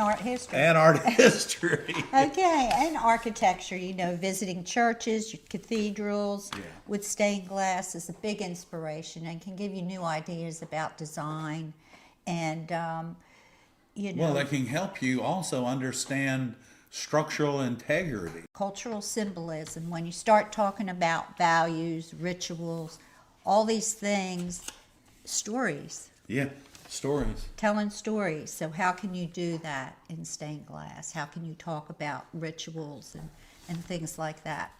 art history. And art history. Okay, and architecture, visiting churches, cathedrals with stained glass is a big inspiration and can give you new ideas about design and, Well, that can help you also understand structural integrity. cultural symbolism. When you start talking about values, rituals, all these things, stories. Yeah, stories. Telling stories. So how can you do that in stained glass? How can you talk about rituals and things like that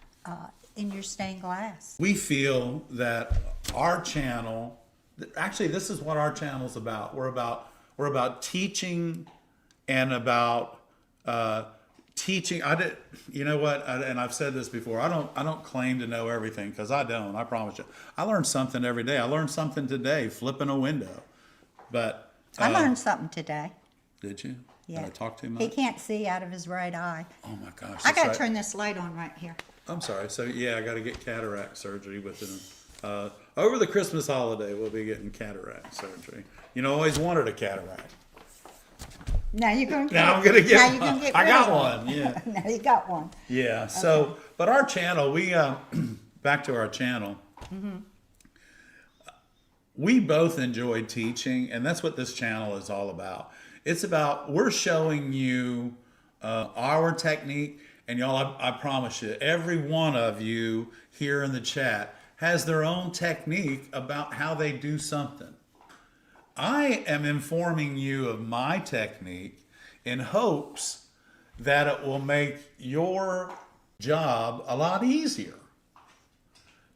in your stained glass? We feel that our channel, actually this is what our channel's about. We're about teaching and about teaching. You know what? And I've said this before. I don't claim to know everything, because I don't. I promise you. I learn something every day. I learned something today flipping a window. But I learned something today. did you? Yeah. Did I talk too much? He can't see out of his right eye. Oh my gosh. I that's gotta right. turn this light on right here. I'm sorry. So yeah, I got to get cataract surgery within. Over the Christmas holiday, we'll be getting cataract surgery. Always wanted a cataract. Now you're gonna get Now I'm gonna get. now One. you're gonna get I rid got of one. Yeah. Now you got one. Yeah. So, but our channel, we back to our channel. We both enjoy teaching, and that's what this channel is all about. It's about, we're showing you our technique, and y'all, I promise you, every one of you here in the chat has their own technique about how they do something. I am informing you of my technique in hopes that it will make your job a lot easier.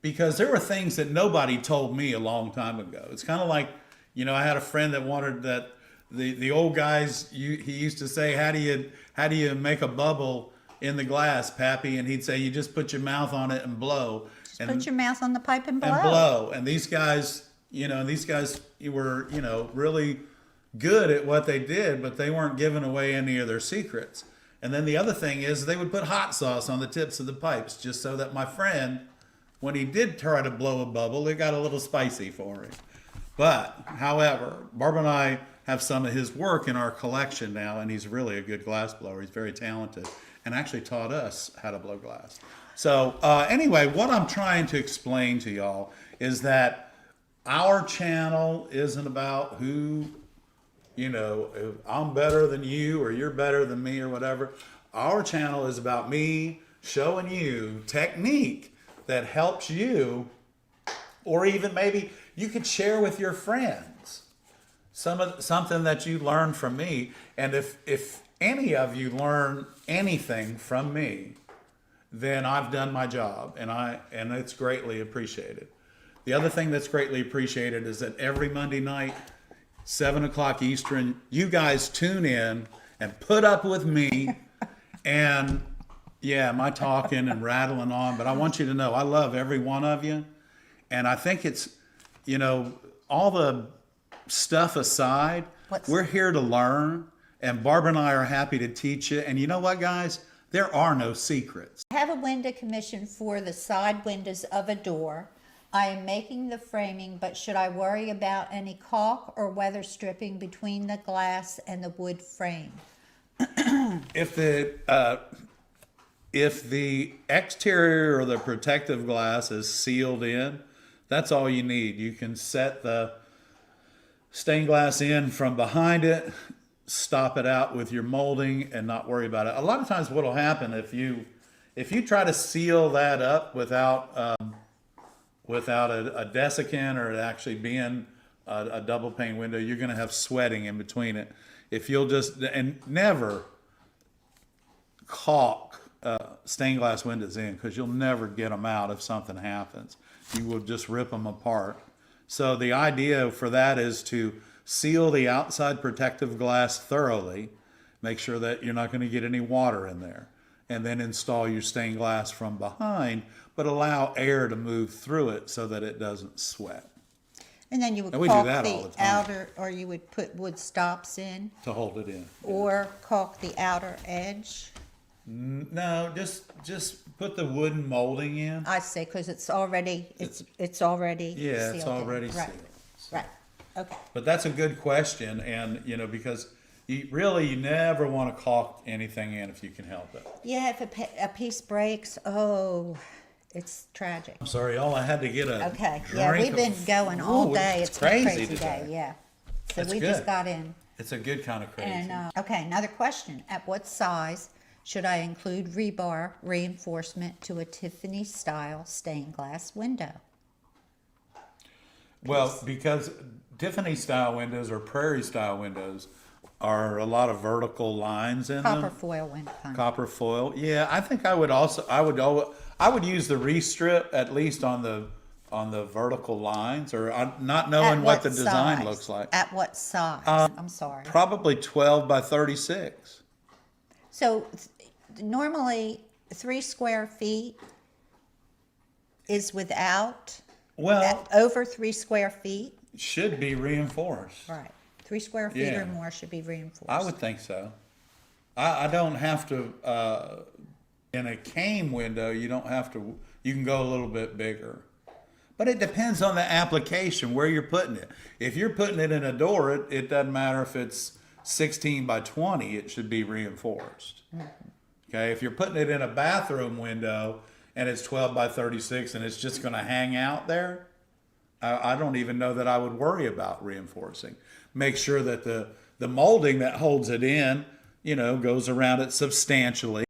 Because there were things that nobody told me a long time ago. It's kind of like, I had a friend that wanted that the old guys, he used to say, how do you make a bubble in the glass, Pappy? And he'd say, you just put your mouth on it and blow. Just put your mouth on the pipe and blow. And blow. And these guys, were, really good at what they did, but they weren't giving away any of their secrets. And then the other thing is they would put hot sauce on the tips of the pipes, just so that my friend, when he did try to blow a bubble, it got a little spicy for him. But, however, Barbara and I have some of his work in our collection now, and he's really a good glass blower. He's very talented, and actually taught us how to blow glass. So anyway, what I'm trying to explain to y'all is that our channel isn't about who, I'm better than you or you're better than me or whatever. Our channel is about me showing you technique that helps you, or even maybe you could share with your friends something that you learned from me. And if any of you learn anything from me, then I've done my job, and it's greatly appreciated. The other thing that's greatly appreciated is that every Monday night, 7 o'clock Eastern, you guys tune in and put up with me and yeah, my talking and rattling on, but I want you to know I love every one of you. And I think it's, all the stuff aside, we're here to learn, and Barbara and I are happy to teach you. And you know what, guys? There are no secrets. I have a window commission for the side windows of a door. I am making the framing, but should I worry about any caulk or weather stripping between the glass and the wood frame? If the exterior or the protective glass is sealed in, that's all you need. You can set the stained glass in from behind it, stop it out with your molding, and not worry about it. A lot of times what will happen if you try to seal that up without a desiccant or it actually being a double pane window, you're going to have sweating in between it. If you'll and never caulk stained glass windows in, because you'll never get them out if something happens. You will just rip them apart. So the idea for that is to seal the outside protective glass thoroughly, make sure that you're not going to get any water in there, and then install your stained glass from behind, but allow air to move through it so that it doesn't sweat. And then you would we do caulk that all the the time. outer, or you would put wood stops in, To hold it in. or caulk the outer edge. No, just put the wooden molding in. I see, because it's already already Yeah, sealed it's in. already Right. sealed. Right. Okay. But that's a good question, and because You never want to caulk anything in if you can help it. Yeah, if a piece breaks, oh, it's tragic. I'm sorry, y'all. I had to get a Okay, yeah, drink we've been of- going all Ooh, day. It's It's been a crazy crazy today. day, yeah. So That's we just good. got in. It's a good kind of crazy. And, okay, another question. At what size should I include rebar reinforcement to a Tiffany style stained glass window? Well, because Tiffany style windows or Prairie style windows are a lot of vertical lines in Copper them. foil window kind. Copper foil. Yeah, I think I would use the restrip at least on the vertical lines, or not knowing At what the design size? looks like. At what size? I'm sorry. Probably 12 by 36. So normally 3 square feet is without, Well, over 3 square feet. should be reinforced. Right. 3 square feet Yeah. or more should be reinforced. I would think so. I don't have to, in a cane window, you don't have to, you can go a little bit bigger. But it depends on the application, where you're putting it. If you're putting it in a door, it doesn't matter if it's 16 by 20, it should be reinforced. Okay, if you're putting it in a bathroom window and it's 12 by 36 and it's just gonna hang out there, I don't even know that I would worry about reinforcing. Make sure that the molding that holds it in, goes around it substantially.